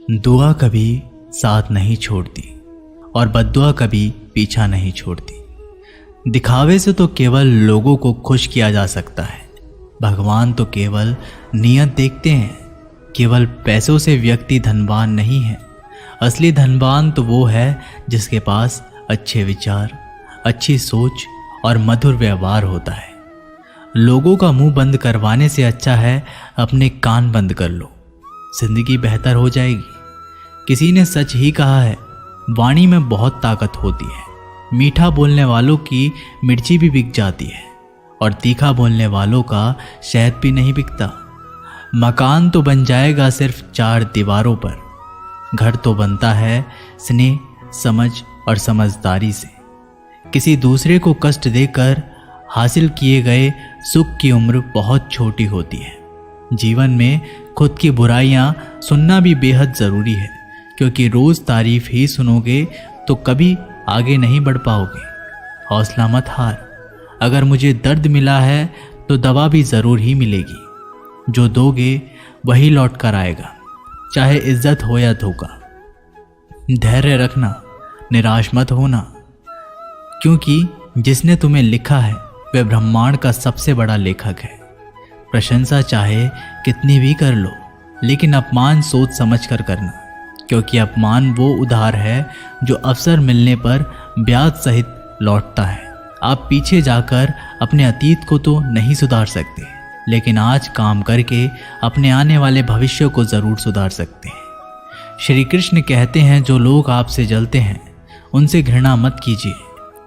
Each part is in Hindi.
दुआ कभी साथ नहीं छोड़ती और बद्दुआ कभी पीछा नहीं छोड़ती। दिखावे से तो केवल लोगों को खुश किया जा सकता है। भगवान तो केवल नियत देखते हैं। केवल पैसों से व्यक्ति धनवान नहीं है। असली धनवान तो वो है जिसके पास अच्छे विचार, अच्छी सोच और मधुर व्यवहार होता है। लोगों का मुंह बंद करवाने से अच्छा है अपने कान बंद कर लो, जिंदगी बेहतर हो जाएगी। किसी ने सच ही कहा है, वाणी में बहुत ताकत होती है। मीठा बोलने वालों की मिर्ची भी बिक जाती है और तीखा बोलने वालों का शहद भी नहीं बिकता। मकान तो बन जाएगा सिर्फ 4 दीवारों पर, घर तो बनता है स्नेह, समझ और समझदारी से। किसी दूसरे को कष्ट देकर हासिल किए गए सुख की उम्र बहुत छोटी होती है। जीवन में खुद की बुराइयां सुनना भी बेहद ज़रूरी है, क्योंकि रोज़ तारीफ ही सुनोगे तो कभी आगे नहीं बढ़ पाओगे। हौसला मत हार। अगर मुझे दर्द मिला है तो दवा भी ज़रूर ही मिलेगी। जो दोगे वही लौट कर आएगा, चाहे इज्जत हो या धोखा। धैर्य रखना, निराश मत होना, क्योंकि जिसने तुम्हें लिखा है वह ब्रह्मांड का सबसे बड़ा लेखक है। प्रशंसा चाहे कितनी भी कर लो, लेकिन अपमान सोच समझ कर करना, क्योंकि अपमान वो उधार है जो अवसर मिलने पर ब्याज सहित लौटता है। आप पीछे जाकर अपने अतीत को तो नहीं सुधार सकते, लेकिन आज काम करके अपने आने वाले भविष्य को ज़रूर सुधार सकते हैं। श्री कृष्ण कहते हैं, जो लोग आपसे जलते हैं उनसे घृणा मत कीजिए,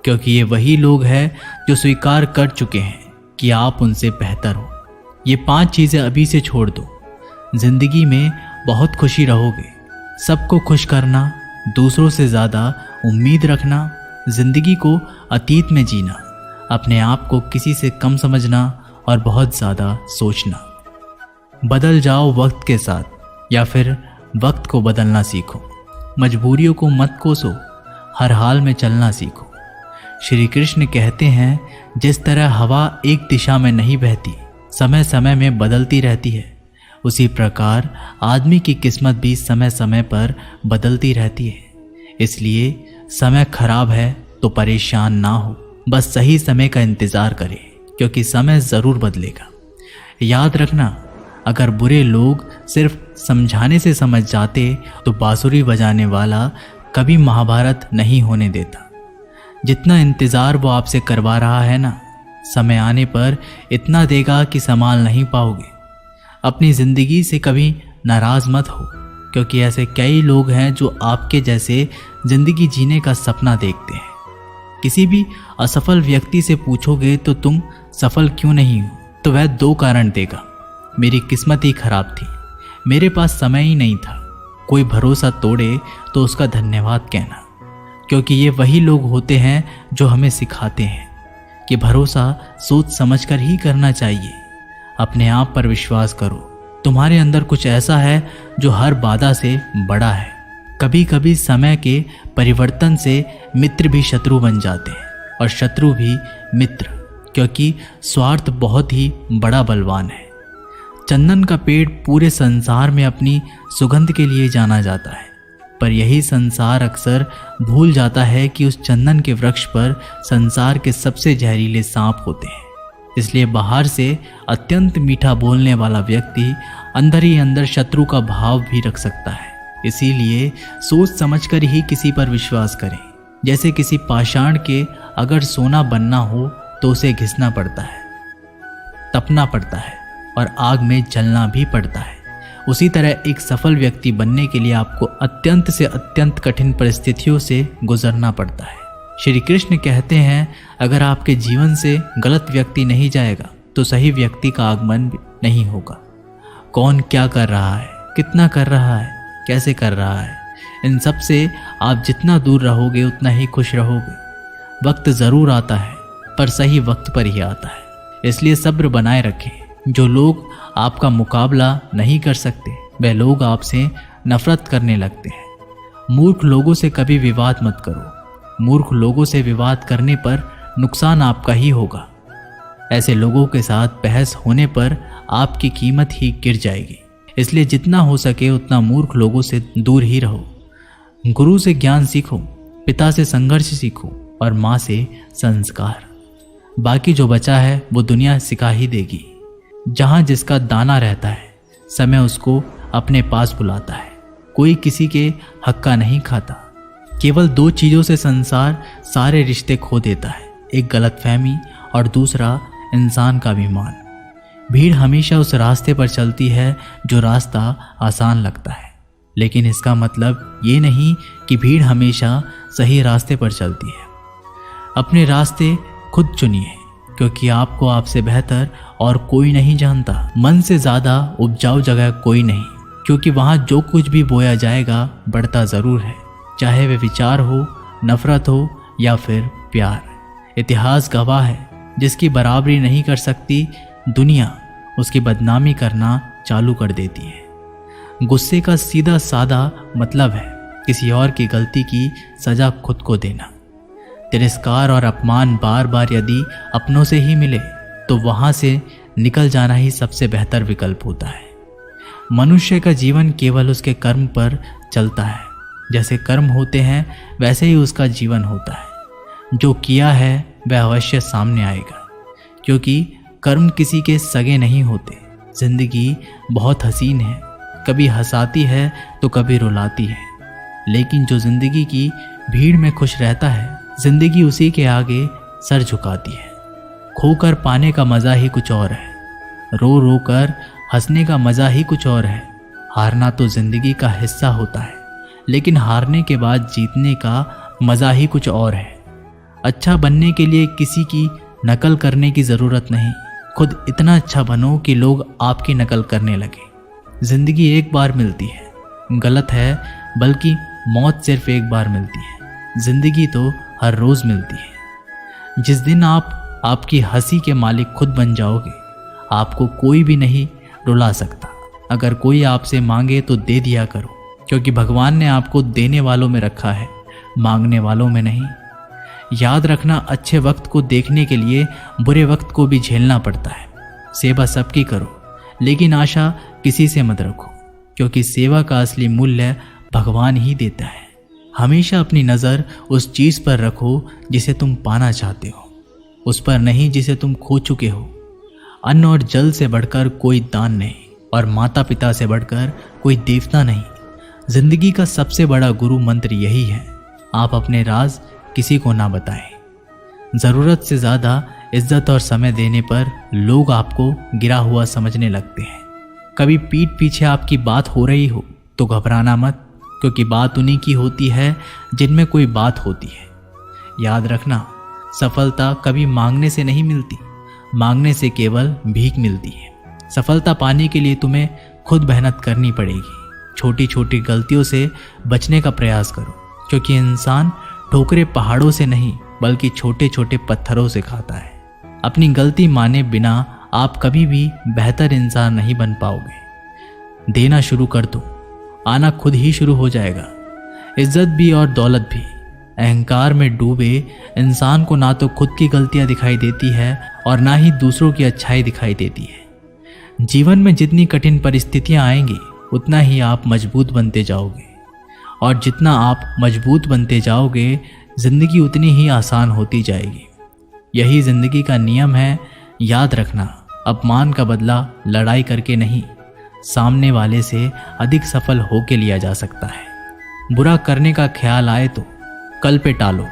क्योंकि ये वही लोग हैं जो स्वीकार कर चुके हैं कि आप उनसे बेहतर हो। ये 5 चीज़ें अभी से छोड़ दो। जिंदगी में बहुत खुशी रहोगे। सबको खुश करना, दूसरों से ज़्यादा उम्मीद रखना, जिंदगी को अतीत में जीना, अपने आप को किसी से कम समझना और बहुत ज़्यादा सोचना। बदल जाओ वक्त के साथ, या फिर वक्त को बदलना सीखो। मजबूरियों को मत कोसो, हर हाल में चलना सीखो। श्री कृष्ण कहते हैं, जिस तरह हवा एक दिशा में नहीं बहती, समय समय में बदलती रहती है, उसी प्रकार आदमी की किस्मत भी समय समय पर बदलती रहती है। इसलिए समय खराब है तो परेशान ना हो, बस सही समय का इंतज़ार करें, क्योंकि समय ज़रूर बदलेगा। याद रखना, अगर बुरे लोग सिर्फ समझाने से समझ जाते तो बांसुरी बजाने वाला कभी महाभारत नहीं होने देता। जितना इंतज़ार वो आपसे करवा रहा है ना, समय आने पर इतना देगा कि संभाल नहीं पाओगे। अपनी ज़िंदगी से कभी नाराज़ मत हो, क्योंकि ऐसे कई लोग हैं जो आपके जैसे ज़िंदगी जीने का सपना देखते हैं। किसी भी असफल व्यक्ति से पूछोगे तो तुम सफल क्यों नहीं हो, तो वह 2 कारण देगा। मेरी किस्मत ही खराब थी, मेरे पास समय ही नहीं था। कोई भरोसा तोड़े तो उसका धन्यवाद कहना, क्योंकि ये वही लोग होते हैं जो हमें सिखाते हैं कि भरोसा सोच समझकर ही करना चाहिए। अपने आप पर विश्वास करो। तुम्हारे अंदर कुछ ऐसा है जो हर बाधा से बड़ा है। कभी कभी समय के परिवर्तन से मित्र भी शत्रु बन जाते हैं और शत्रु भी मित्र, क्योंकि स्वार्थ बहुत ही बड़ा बलवान है। चंदन का पेड़ पूरे संसार में अपनी सुगंध के लिए जाना जाता है, पर यही संसार अक्सर भूल जाता है कि उस चंदन के वृक्ष पर संसार के सबसे जहरीले सांप होते हैं। इसलिए बाहर से अत्यंत मीठा बोलने वाला व्यक्ति अंदर ही अंदर शत्रु का भाव भी रख सकता है। इसीलिए सोच समझकर ही किसी पर विश्वास करें। जैसे किसी पाषाण के अगर सोना बनना हो तो उसे घिसना पड़ता है, तपना पड़ता है और आग में जलना भी पड़ता है। उसी तरह एक सफल व्यक्ति बनने के लिए आपको अत्यंत से अत्यंत कठिन परिस्थितियों से गुजरना पड़ता है। श्री कृष्ण कहते हैं, अगर आपके जीवन से गलत व्यक्ति नहीं जाएगा तो सही व्यक्ति का आगमन नहीं होगा। कौन क्या कर रहा है, कितना कर रहा है, कैसे कर रहा है, इन सब से आप जितना दूर रहोगे उतना ही खुश रहोगे। वक्त ज़रूर आता है, पर सही वक्त पर ही आता है। इसलिए सब्र बनाए रखें। जो लोग आपका मुकाबला नहीं कर सकते, वह लोग आपसे नफरत करने लगते हैं। मूर्ख लोगों से कभी विवाद मत करो। मूर्ख लोगों से विवाद करने पर नुकसान आपका ही होगा। ऐसे लोगों के साथ बहस होने पर आपकी कीमत ही गिर जाएगी। इसलिए जितना हो सके उतना मूर्ख लोगों से दूर ही रहो। गुरु से ज्ञान सीखो, पिता से संघर्ष सीखो और माँ से संस्कार। बाकी जो बचा है वो दुनिया सिखा ही देगी। जहाँ जिसका दाना रहता है समय उसको अपने पास बुलाता है। कोई किसी के हक का नहीं खाता। केवल दो चीज़ों से संसार सारे रिश्ते खो देता है, एक गलतफहमी और दूसरा इंसान का अभिमान। भीड़ हमेशा उस रास्ते पर चलती है जो रास्ता आसान लगता है, लेकिन इसका मतलब ये नहीं कि भीड़ हमेशा सही रास्ते पर चलती है। अपने रास्ते खुद चुनिए, क्योंकि आपको आपसे बेहतर और कोई नहीं जानता। मन से ज़्यादा उपजाऊ जगह कोई नहीं, क्योंकि वहाँ जो कुछ भी बोया जाएगा बढ़ता ज़रूर है, चाहे वे विचार हो, नफरत हो या फिर प्यार। इतिहास गवाह है, जिसकी बराबरी नहीं कर सकती दुनिया उसकी बदनामी करना चालू कर देती है। गुस्से का सीधा सादा मतलब है किसी और की गलती की सज़ा खुद को देना। तिरस्कार और अपमान बार बार यदि अपनों से ही मिले तो वहाँ से निकल जाना ही सबसे बेहतर विकल्प होता है। मनुष्य का जीवन केवल उसके कर्म पर चलता है। जैसे कर्म होते हैं वैसे ही उसका जीवन होता है। जो किया है वह अवश्य सामने आएगा, क्योंकि कर्म किसी के सगे नहीं होते। जिंदगी बहुत हसीन है, कभी हंसाती है तो कभी रुलाती है, लेकिन जो जिंदगी की भीड़ में खुश रहता है जिंदगी उसी के आगे सर झुकाती है। खोकर पाने का मज़ा ही कुछ और है, रो रो कर हंसने का मज़ा ही कुछ और है। हारना तो जिंदगी का हिस्सा होता है, लेकिन हारने के बाद जीतने का मज़ा ही कुछ और है। अच्छा बनने के लिए किसी की नकल करने की ज़रूरत नहीं, खुद इतना अच्छा बनो कि लोग आपकी नकल करने लगे। ज़िंदगी एक बार मिलती है, गलत है, बल्कि मौत सिर्फ एक बार मिलती है। ज़िंदगी तो हर रोज़ मिलती है। जिस दिन आप आपकी हंसी के मालिक खुद बन जाओगे, आपको कोई भी नहीं रुला सकता। अगर कोई आपसे मांगे तो दे दिया करो, क्योंकि भगवान ने आपको देने वालों में रखा है, मांगने वालों में नहीं। याद रखना, अच्छे वक्त को देखने के लिए बुरे वक्त को भी झेलना पड़ता है। सेवा सबकी करो, लेकिन आशा किसी से मत रखो, क्योंकि सेवा का असली मूल्य भगवान ही देता है। हमेशा अपनी नज़र उस चीज़ पर रखो जिसे तुम पाना चाहते हो, उस पर नहीं जिसे तुम खो चुके हो। अन्न और जल से बढ़कर कोई दान नहीं, और माता पिता से बढ़कर कोई देवता नहीं। जिंदगी का सबसे बड़ा गुरु मंत्र यही है, आप अपने राज किसी को ना बताएं। ज़रूरत से ज़्यादा इज्जत और समय देने पर लोग आपको गिरा हुआ समझने लगते हैं। कभी पीठ पीछे आपकी बात हो रही हो तो घबराना मत, क्योंकि बात उन्हीं की होती है जिनमें कोई बात होती है। याद रखना, सफलता कभी मांगने से नहीं मिलती, मांगने से केवल भीख मिलती है। सफलता पाने के लिए तुम्हें खुद मेहनत करनी पड़ेगी। छोटी छोटी गलतियों से बचने का प्रयास करो, क्योंकि इंसान ठोकरे पहाड़ों से नहीं बल्कि छोटे छोटे पत्थरों से खाता है। अपनी गलती माने बिना आप कभी भी बेहतर इंसान नहीं बन पाओगे। देना शुरू कर दो, आना खुद ही शुरू हो जाएगा। इज्जत भी और दौलत भी। अहंकार में डूबे इंसान को ना तो खुद की गलतियां दिखाई देती है और ना ही दूसरों की अच्छाई दिखाई देती है। जीवन में जितनी कठिन परिस्थितियां आएंगी उतना ही आप मजबूत बनते जाओगे, और जितना आप मजबूत बनते जाओगे जिंदगी उतनी ही आसान होती जाएगी। यही जिंदगी का नियम है। याद रखना, अपमान का बदला लड़ाई करके नहीं, सामने वाले से अधिक सफल होके लिया जा सकता है। बुरा करने का ख्याल आए तो कल पे टालो,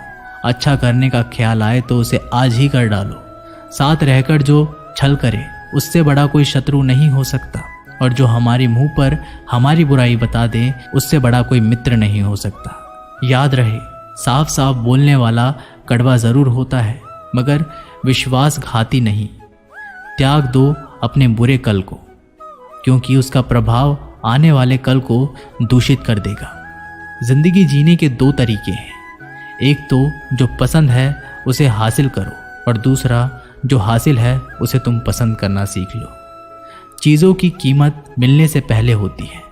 अच्छा करने का ख्याल आए तो उसे आज ही कर डालो। साथ रहकर जो छल करे उससे बड़ा कोई शत्रु नहीं हो सकता, और जो हमारे मुंह पर हमारी बुराई बता दे उससे बड़ा कोई मित्र नहीं हो सकता। याद रहे, साफ साफ बोलने वाला कड़वा जरूर होता है, मगर विश्वासघाती नहीं। त्याग दो अपने बुरे कल को, क्योंकि उसका प्रभाव आने वाले कल को दूषित कर देगा। जिंदगी जीने के दो तरीके हैं, एक तो जो पसंद है उसे हासिल करो, और दूसरा जो हासिल है उसे तुम पसंद करना सीख लो। चीज़ों की कीमत मिलने से पहले होती है,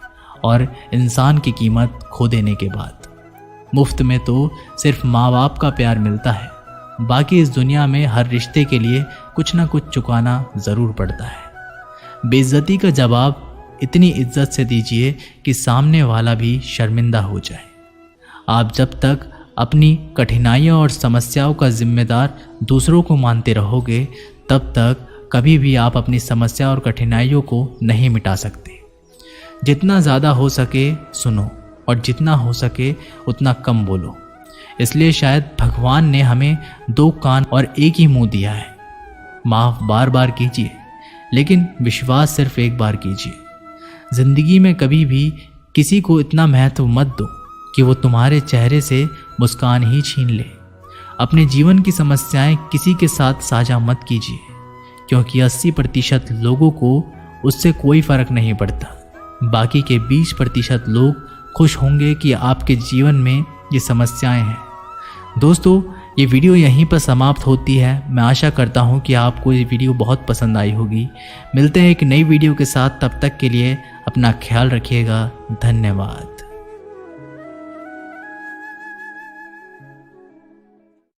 और इंसान की कीमत खो देने के बाद। मुफ्त में तो सिर्फ माँ बाप का प्यार मिलता है, बाकी इस दुनिया में हर रिश्ते के लिए कुछ ना कुछ चुकाना ज़रूर पड़ता है। बेइज्जती का जवाब इतनी इज्जत से दीजिए कि सामने वाला भी शर्मिंदा हो जाए। आप जब तक अपनी कठिनाइयों और समस्याओं का जिम्मेदार दूसरों को मानते रहोगे, तब तक कभी भी आप अपनी समस्या और कठिनाइयों को नहीं मिटा सकते। जितना ज़्यादा हो सके सुनो और जितना हो सके उतना कम बोलो। इसलिए शायद भगवान ने हमें 2 कान और एक ही मुंह दिया है। माफ़ बार बार कीजिए, लेकिन विश्वास सिर्फ एक बार कीजिए। ज़िंदगी में कभी भी किसी को इतना महत्व मत दो कि वो तुम्हारे चेहरे से मुस्कान ही छीन ले। अपने जीवन की समस्याएं किसी के साथ साझा मत कीजिए, क्योंकि 80% लोगों को उससे कोई फ़र्क नहीं पड़ता। बाकी के 20% लोग खुश होंगे कि आपके जीवन में ये समस्याएं हैं। दोस्तों, ये वीडियो यहीं पर समाप्त होती है। मैं आशा करता हूँ कि आपको ये वीडियो बहुत पसंद आई होगी। मिलते हैं एक नई वीडियो के साथ, तब तक के लिए अपना ख्याल रखिएगा। धन्यवाद।